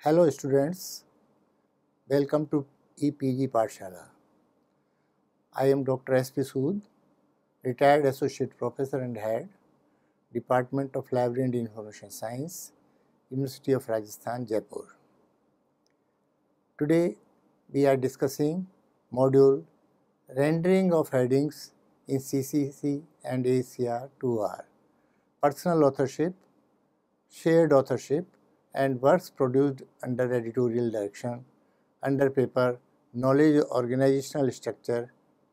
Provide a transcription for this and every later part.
Hello students, welcome to EPG Pathshala. I am Dr. S.P. Sood, retired Associate Professor and Head, Department of Library and Information Science, University of Rajasthan, Jaipur. Today we are discussing module Rendering of Headings in CCC and ACR 2R, Personal Authorship, Shared Authorship, and works produced under editorial direction under paper Knowledge Organizational Structure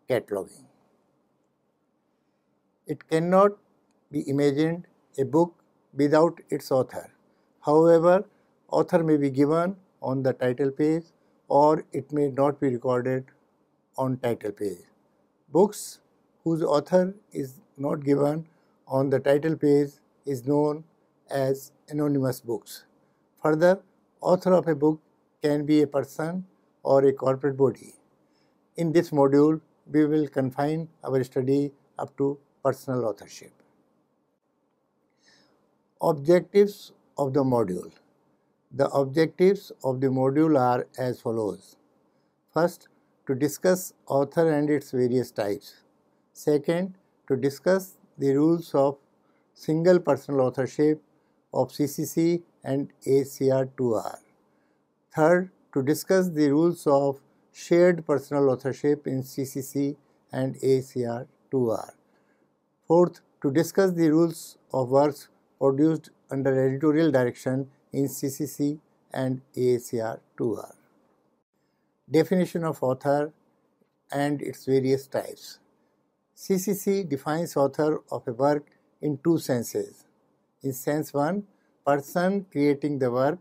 Cataloging. It cannot be imagined a book without its author. However, author may be given on the title page or it may not be recorded on title page. Books whose author is not given on the title page is known as anonymous books. Further, author of a book can be a person or a corporate body. In this module, we will confine our study up to personal authorship. Objectives of the module. The objectives of the module are as follows. First, to discuss author and its various types. Second, to discuss the rules of single personal authorship of CCC and ACR 2R. Third, to discuss the rules of shared personal authorship in CCC and ACR 2R. Fourth, to discuss the rules of works produced under editorial direction in CCC and ACR 2R. Definition of author and its various types. CCC defines author of a work in two senses. In sense 1, person creating the work,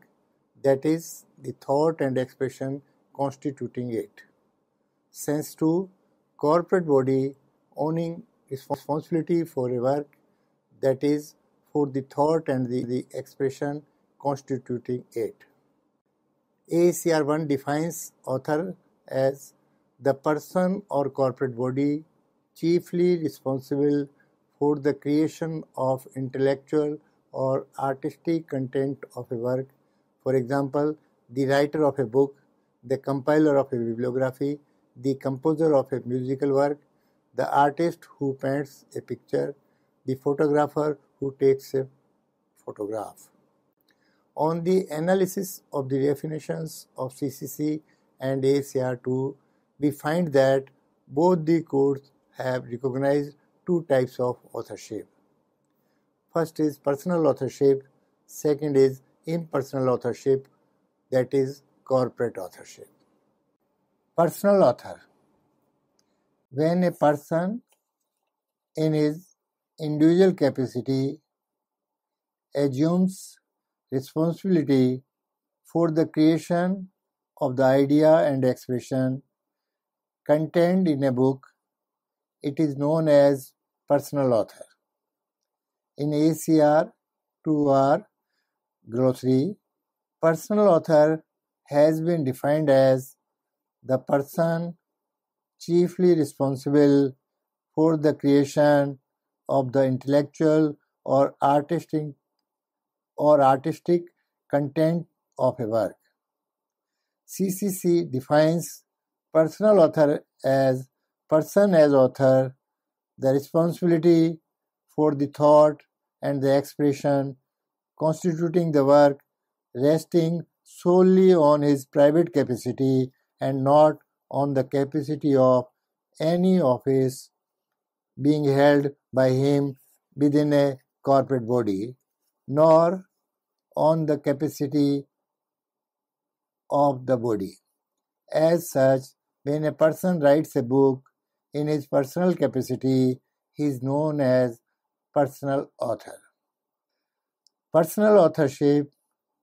that is, the thought and expression constituting it. Sense 2, corporate body owning responsibility for a work, that is, for the thought and the expression constituting it. ACR 1 defines author as the person or corporate body chiefly responsible for the creation of intellectual or artistic content of a work, for example, the writer of a book, the compiler of a bibliography, the composer of a musical work, the artist who paints a picture, the photographer who takes a photograph. On the analysis of the definitions of CCC and ACR 2, we find that both the codes have recognized two types of authorship. First is personal authorship, second is impersonal authorship, that is corporate authorship. Personal author. When a person in his individual capacity assumes responsibility for the creation of the idea and expression contained in a book, it is known as personal author. In ACR 2R glossary, personal author has been defined as the person chiefly responsible for the creation of the intellectual or artistic content of a work. CCC defines personal author as person as author, the responsibility for the thought and the expression constituting the work resting solely on his private capacity and not on the capacity of any office being held by him within a corporate body, nor on the capacity of the body. As such, when a person writes a book in his personal capacity, he is known as personal author. Personal authorship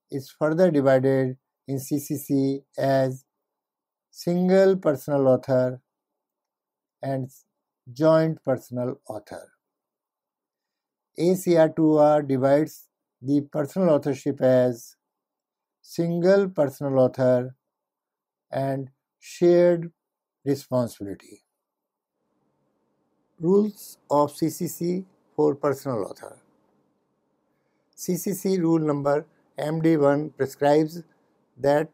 is further divided in CCC as single personal author and joint personal author. ACR 2R divides the personal authorship as single personal author and shared responsibility. Rules of CCC for personal author. CCC rule number MD1 prescribes that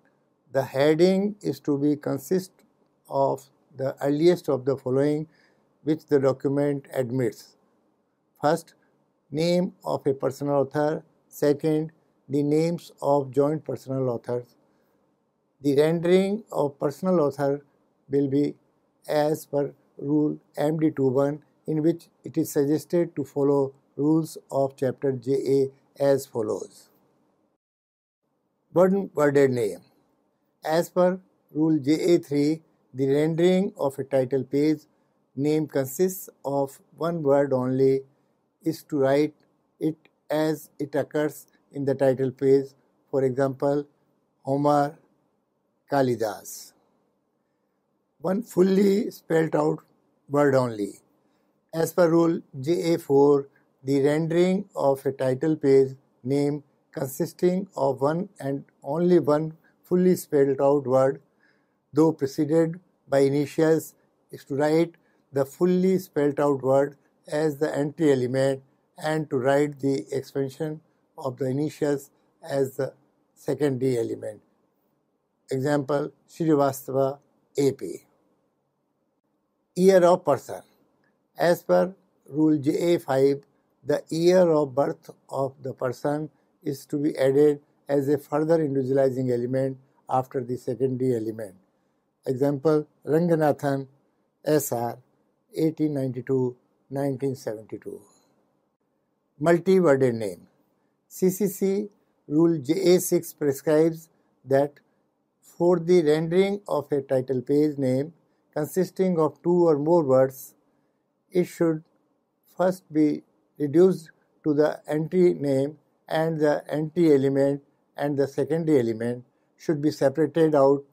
the heading is to be consist of the earliest of the following which the document admits. First, name of a personal author. Second, the names of joint personal authors. The rendering of personal author will be as per rule MD21, in which it is suggested to follow rules of chapter JA as follows. One-worded name. As per rule JA3, the rendering of a title page name consists of one word only is to write it as it occurs in the title page. For example, Homer, Kalidas. One fully spelled out word only. As per rule JA4, the rendering of a title page name consisting of one and only one fully spelled out word, though preceded by initials, is to write the fully spelled out word as the entry element and to write the expansion of the initials as the secondary element. Example, Srivastava, AP. Year of person. As per rule JA5, the year of birth of the person is to be added as a further individualizing element after the secondary element. Example, Ranganathan, SR, 1892-1972. Multi-worded name. CCC rule JA6 prescribes that for the rendering of a title page name consisting of two or more words, it should first be reduced to the entry name, and the entry element and the secondary element should be separated out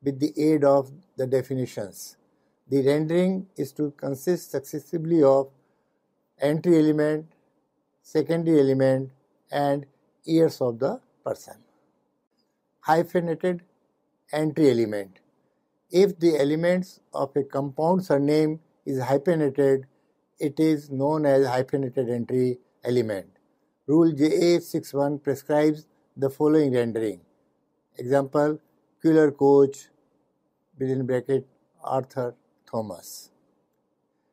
with the aid of the definitions. The rendering is to consist successively of entry element, secondary element, and years of the person. Hyphenated entry element. If the elements of a compound surname is hyphenated, it is known as hyphenated entry element. Rule JA61 prescribes the following rendering. Example, Killer Coach, within bracket, Arthur Thomas.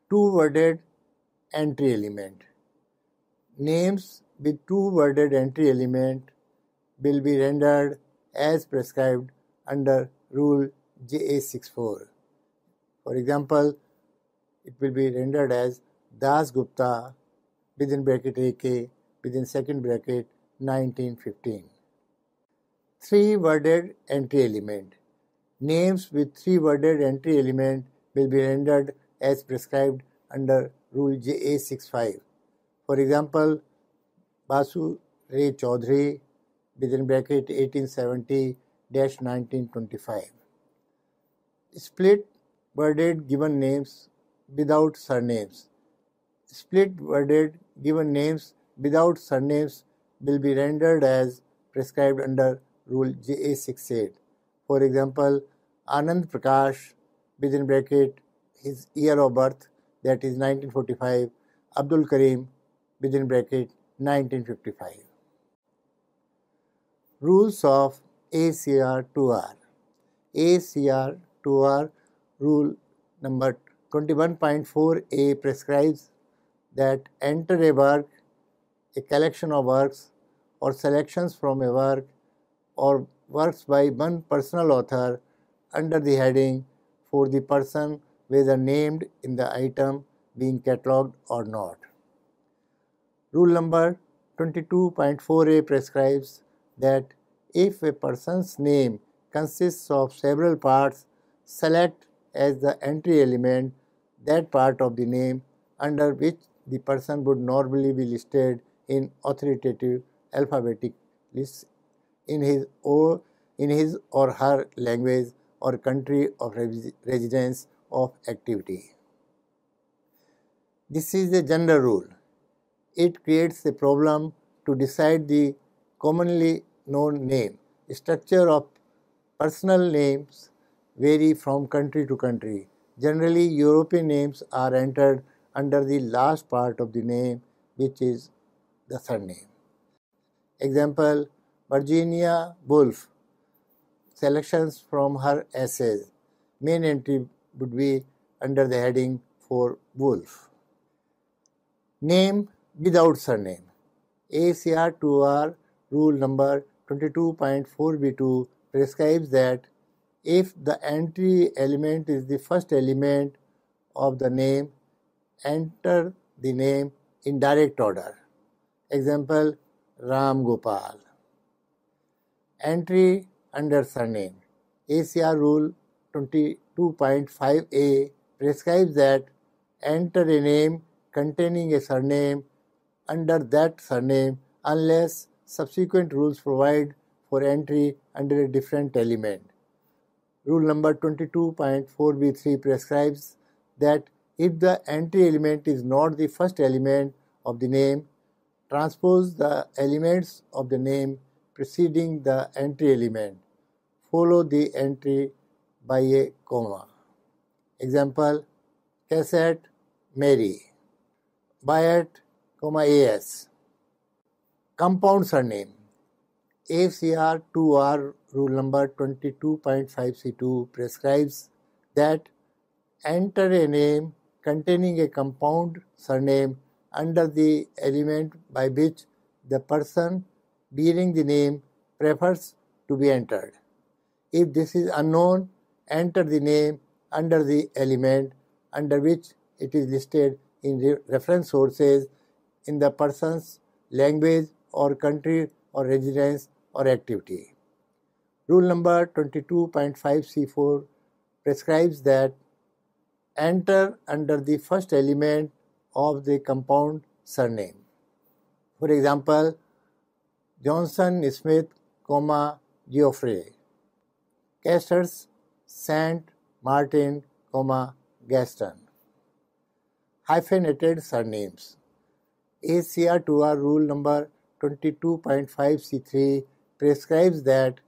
Two-worded entry element. Names with two-worded entry element will be rendered as prescribed under rule JA64. For example, it will be rendered as Das Gupta, within bracket AK, within second bracket, 1915. Three-worded entry element. Names with three-worded entry element will be rendered as prescribed under rule JA65. For example, Basu Ray Chaudhary, within bracket 1870-1925. Split-worded given names without surnames. Split-worded given names without surnames will be rendered as prescribed under rule JA68. For example, Anand Prakash, within bracket, his year of birth, that is 1945, Abdul Karim, within bracket, 1955. Rules of ACR2R. ACR2R rule number 21.4a prescribes that enter a work, a collection of works, or selections from a work, or works by one personal author under the heading for the person whether named in the item being catalogued or not. Rule number 22.4a prescribes that if a person's name consists of several parts, select as the entry element that part of the name under which the person would normally be listed in authoritative alphabetic lists in his or her language or country of residence of activity. This is a general rule. It creates a problem to decide the commonly known name. Structure of personal names vary from country to country. Generally, European names are entered under the last part of the name, which is the surname. Example, Virginia Woolf. Selections from her essays. Main entry would be under the heading for Woolf. Name without surname. ACR 2R rule number 22.4b2 prescribes that if the entry element is the first element of the name, enter the name in direct order. Example, Ram Gopal. Entry under surname. ACR rule 22.5a prescribes that enter a name containing a surname under that surname unless subsequent rules provide for entry under a different element. Rule number 22.4b3 prescribes that if the entry element is not the first element of the name, transpose the elements of the name preceding the entry element. Follow the entry by a comma. Example, Cassette, Mary. Bayat, AS. Compound surname. ACR 2R rule number 22.5c2 prescribes that enter a name containing a compound surname under the element by which the person bearing the name prefers to be entered. If this is unknown, enter the name under the element under which it is listed in reference sources in the person's language or country or residence or activity. Rule number 22.5c4 prescribes that enter under the first element of the compound surname. For example, Johnson Smith, Geoffrey. Casters, Saint Martin, Gaston. Hyphenated surnames. ACR 2R rule number 22.5c3 prescribes that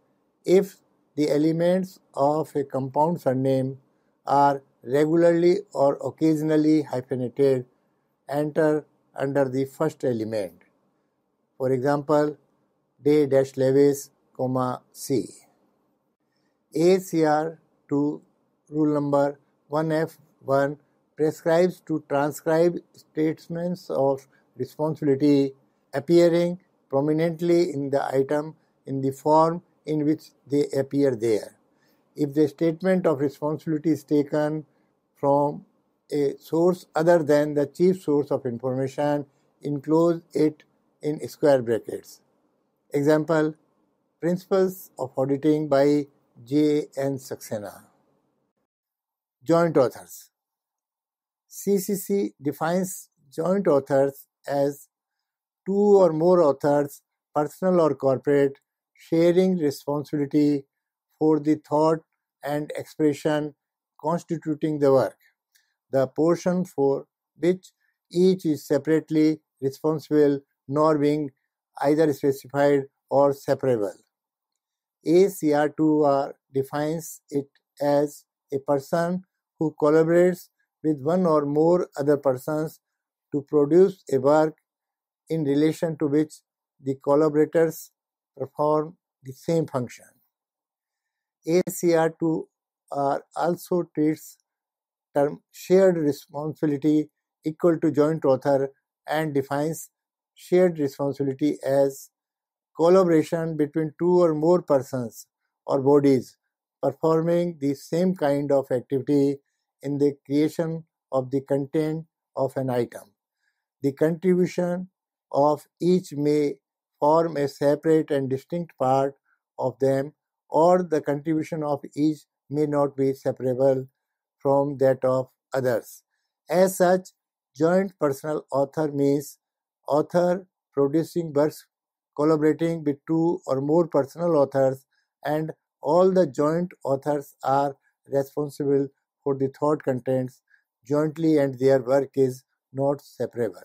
if the elements of a compound surname are regularly or occasionally hyphenated, enter under the first element. For example, Day-Lewis, C. ACR 2 rule number 1F1 prescribes to transcribe statements of responsibility appearing prominently in the item in the form in which they appear there. If the statement of responsibility is taken from a source other than the chief source of information, enclose it in square brackets. Example, Principles of Auditing by J. N. Saxena. Joint authors. CCC defines joint authors as two or more authors, personal or corporate, sharing responsibility for the thought and expression constituting the work, the portion for which each is separately responsible nor being either specified or separable. ACR2R defines it as a person who collaborates with one or more other persons to produce a work in relation to which the collaborators perform the same function. ACR2R also treats term shared responsibility equal to joint author and defines shared responsibility as collaboration between two or more persons or bodies performing the same kind of activity in the creation of the content of an item. The contribution of each may form a separate and distinct part of them, or the contribution of each may not be separable from that of others. As such, joint personal author means author producing works collaborating with two or more personal authors, and all the joint authors are responsible for the thought contents jointly and their work is not separable.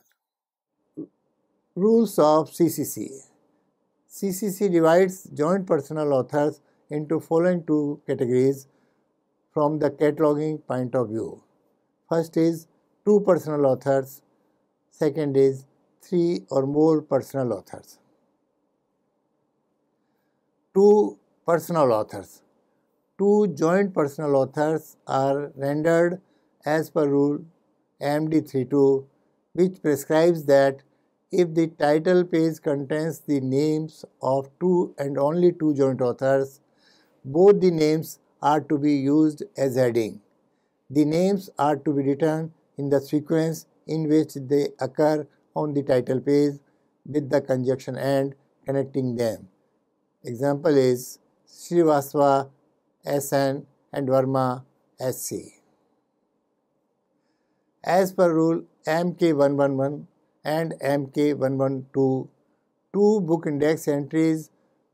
Rules of CCC. CCC divides joint personal authors into following two categories from the cataloging point of view. First is two personal authors, second is three or more personal authors. Two personal authors. Two joint personal authors are rendered as per rule AMD 32, which prescribes that if the title page contains the names of two and only two joint authors, both the names are to be used as heading. The names are to be written in the sequence in which they occur on the title page with the conjunction and connecting them. Example is Srivastava SN and Verma SC. As per rule MK111 and MK112, two book index entries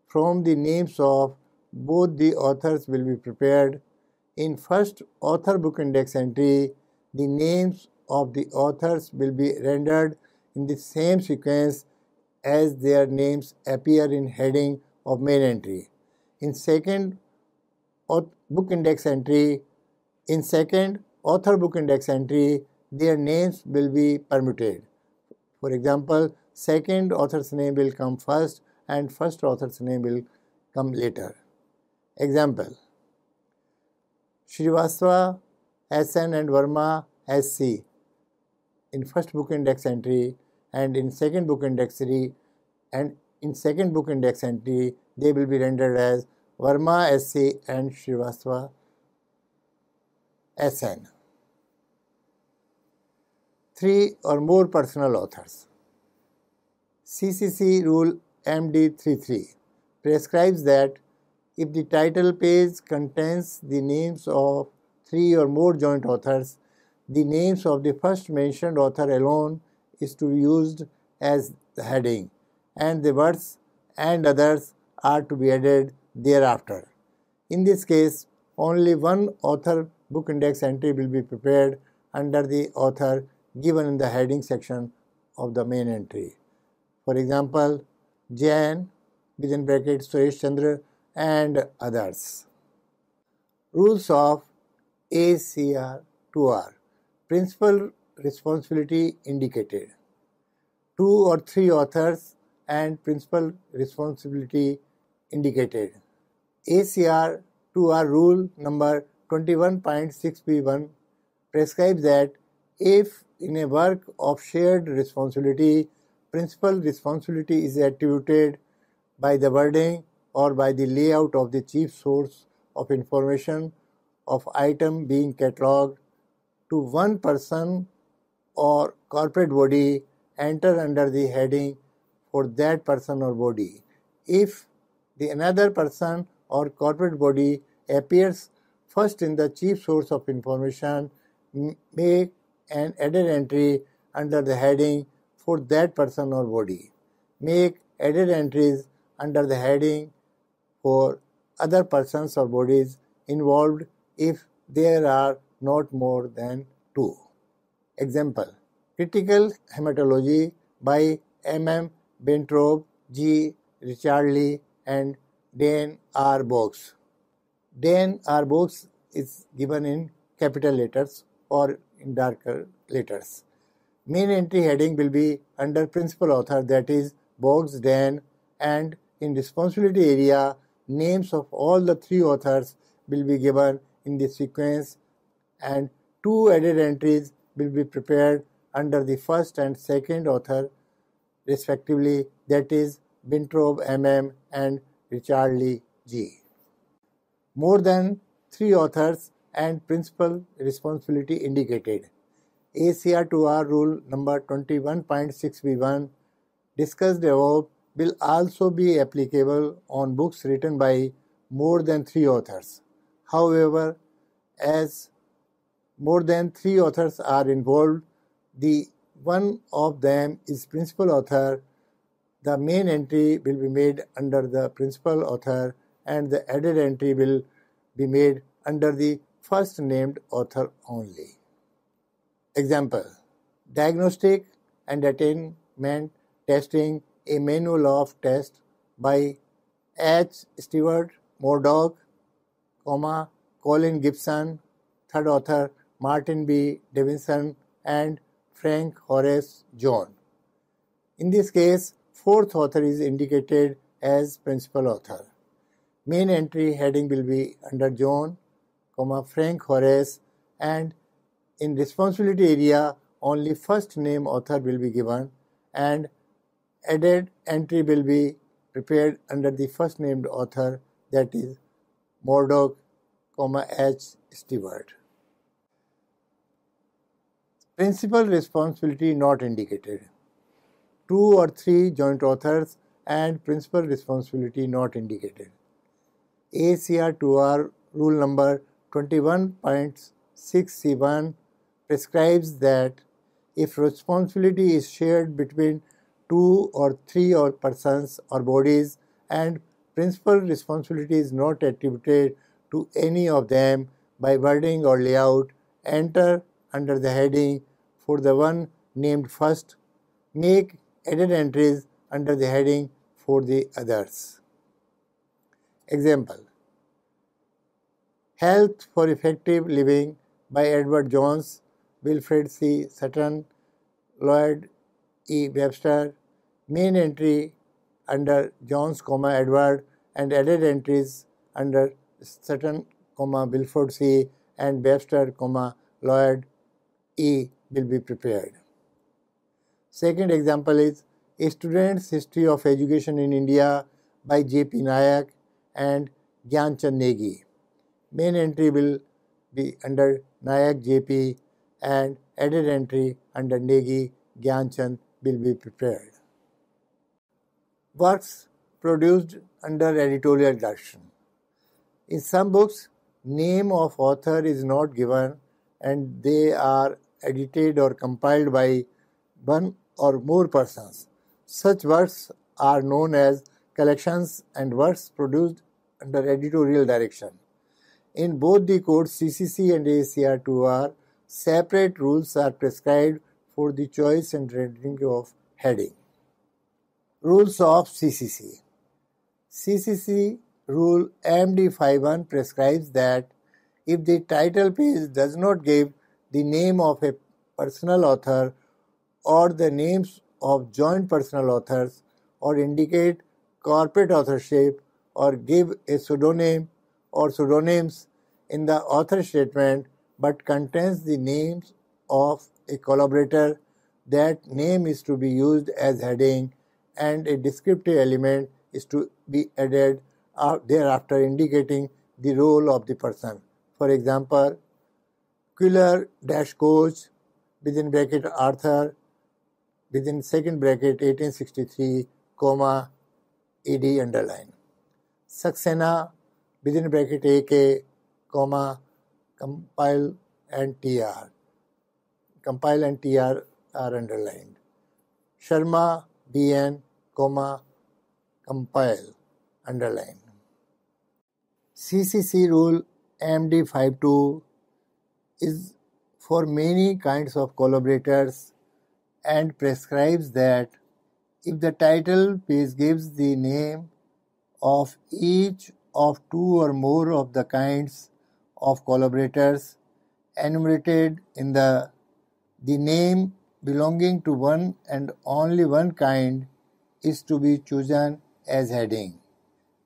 from the names of both the authors will be prepared. In first author book index entry, the names of the authors will be rendered in the same sequence as their names appear in heading of main entry. In second book index entry, author book index entry, their names will be permuted. For example, second author's name will come first and first author's name will come later. Example: Srivastava SN and Verma SC in first book index entry, and in second book index entry, they will be rendered as Verma SC and Srivastava SN. Three or more personal authors. CCC rule MD33 prescribes that if the title page contains the names of three or more joint authors, the names of the first mentioned author alone is to be used as the heading, and the words and others are to be added thereafter. In this case, only one author book index entry will be prepared under the author given in the heading section of the main entry. For example, Jain, within brackets Suresh Chandra, and others. Rules of ACR2R. Principal responsibility indicated. Two or three authors and principal responsibility indicated. ACR2R rule number 21.6b1 prescribes that if in a work of shared responsibility, principal responsibility is attributed by the wording or by the layout of the chief source of information of item being catalogued to one person or corporate body, enter under the heading for that person or body. If the another person or corporate body appears first in the chief source of information, make an added entry under the heading for that person or body. Make added entries under the heading for other persons or bodies involved if there are not more than two. Example: Critical Hematology by M. Bentrobe, G. Richardley, and Dan R. Boggs. Dan R. Boggs is given in capital letters or in darker letters. Main entry heading will be under principal author, that is Boggs Dan, and in responsibility area, names of all the three authors will be given in the sequence, and two added entries will be prepared under the first and second author respectively, that is Bentrobe MM and Richardley G. More than three authors and principal responsibility indicated. ACR2R rule number 21.6b1 discussed above will also be applicable on books written by more than three authors. However, as more than three authors are involved, the one of them is principal author, the main entry will be made under the principal author and the added entry will be made under the first named author only. Example: Diagnostic and Attainment Testing, a manual of test by H. Stewart Murdoch, Colin Gibson, third author Martin B. Davidson, and Frank Horace John. In this case, fourth author is indicated as principal author. Main entry heading will be under John, Frank Horace, and in responsibility area only first name author will be given, and added entry will be prepared under the first named author, that is Murdoch, H. Stewart. Principal responsibility not indicated. 2 or 3 joint authors and principal responsibility not indicated. ACR 2R rule number 21.6C1 prescribes that if responsibility is shared between 2 or 3 or persons or bodies and principal responsibility is not attributed to any of them by wording or layout, enter under the heading for the one named first, make added entries under the heading for the others. Example: Health for Effective Living by Edward Jones, Wilfred C. Sutton, Lloyd E. Webster. Main entry under Jones, Edward, and added entries under Sutton, Wilfred C. and Webster, Lloyd E. will be prepared. Second example is A Student's History of Education in India by J.P. Nayak and Gyanchand Negi. Main entry will be under Nayak J.P. and added entry under Negi Gyanchand will be prepared. Works produced under editorial direction. In some books, name of author is not given and they are edited or compiled by one or more persons. Such works are known as collections and works produced under editorial direction. In both the codes CCC and ACR 2R, separate rules are prescribed for the choice and rendering of heading. Rules of CCC. CCC Rule MD51 prescribes that if the title page does not give the name of a personal author or the names of joint personal authors or indicate corporate authorship or give a pseudonym or pseudonyms in the author statement but contains the names of a collaborator, that name is to be used as heading and a descriptive element is to be added thereafter indicating the role of the person. For example, Quiller-Coach within bracket Arthur within second bracket 1863, ED underline. Saxena within bracket AK, compile and TR. Compile and TR are underlined. Sharma BN, compile, underline. CCC rule MD52 is for many kinds of collaborators and prescribes that if the title page gives the name of each of 2 or more of the kinds of collaborators enumerated in the name belonging to one and only one kind is to be chosen as heading.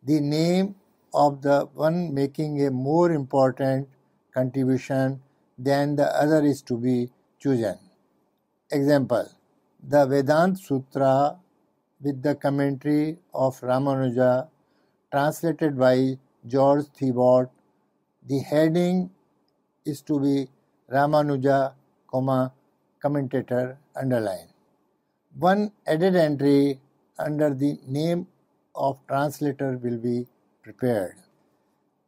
The name of the one making a more important contribution than the other is to be chosen. Example: the Vedanta Sutra with the commentary of Ramanuja translated by George Thibaut. The heading is to be Ramanuja, commentator, underline. One added entry under the name of translator will be prepared.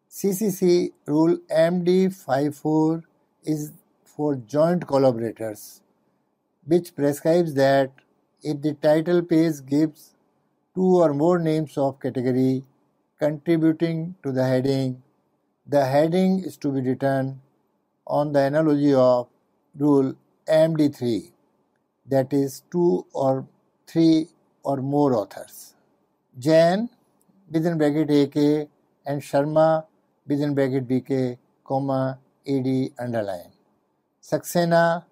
CCC rule MD54 is for joint collaborators, which prescribes that if the title page gives 2 or more names of category contributing to the heading is to be written on the analogy of rule MD3, that is 2 or 3 or more authors. Jain within bracket AK and Sharma within bracket BK, comma, AD underline. Saxena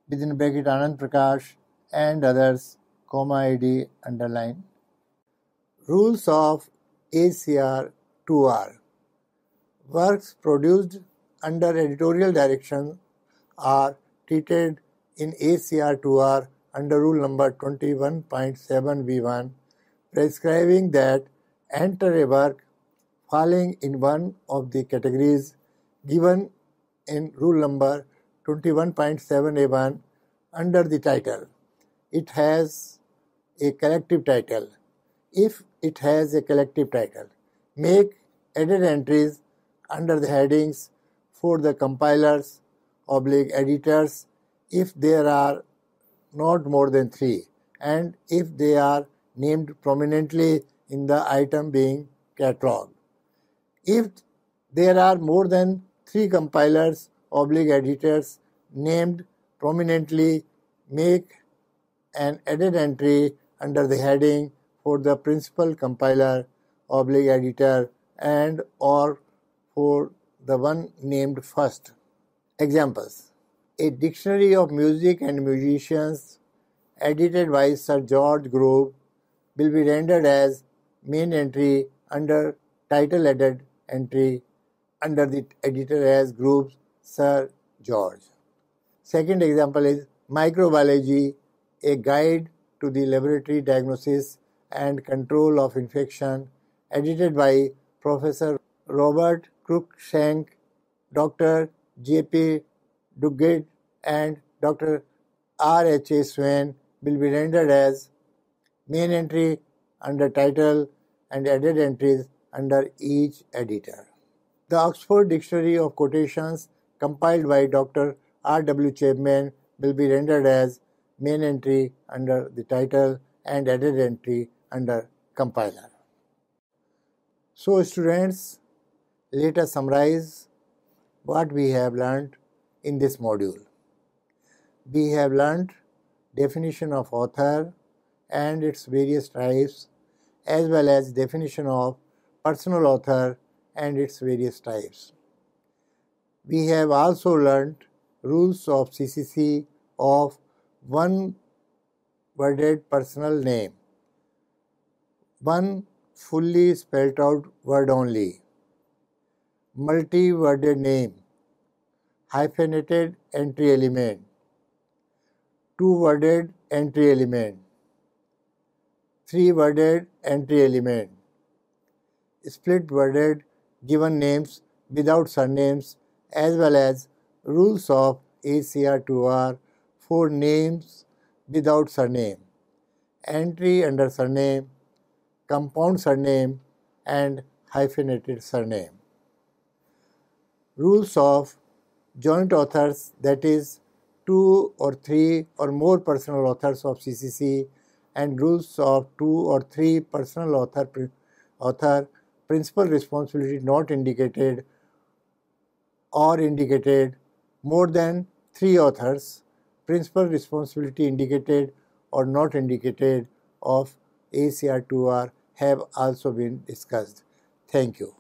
within bracket Anand Prakash and others, comma, AD underline. Rules of ACR 2R. Works produced under editorial direction are treated in ACR 2R under rule number 21.7V1, prescribing that enter a work falling in one of the categories given in rule number 21.7A1 under the title. It has a collective title. If it has a collective title, make edit entries under the headings for the compilers / editors if there are not more than 3 and if they are named prominently in the item being catalogued. If there are more than 3 compilers / editors named prominently, make an edit entry under the heading for the principal compiler / editor and or for the one named first. Examples: a dictionary of music and musicians edited by Sir George Grove will be rendered as main entry under title edit entry under the editor as Grove's Sir George. Second example is microbiology, a guide to the laboratory diagnosis and control of infection, edited by Professor Robert Cruikshank, Dr. J.P. Duguid and Dr. R.H.A. Swain, will be rendered as main entry under title and edit entries under each editor. The Oxford Dictionary of Quotations, compiled by Dr. R.W. Chapman, will be rendered as main entry under the title and edit entry under compiler. So students, let us summarize what we have learned in this module. We have learned definition of author and its various types, as well as definition of personal author and its various types. We have also learned rules of CCC of one-worded personal name, one fully spelled out word only, multi-worded name, hyphenated entry element, two-worded entry element, three-worded entry element, split-worded given names without surnames, as well as rules of ACR2R for names without surname, entry under surname, compound surname and hyphenated surname. Rules of joint authors, that is 2 or 3 or more personal authors of CCC, and rules of 2 or 3 personal author principal responsibility not indicated or indicated, more than 3 authors, principal responsibility indicated or not indicated of ACR2R have also been discussed. Thank you.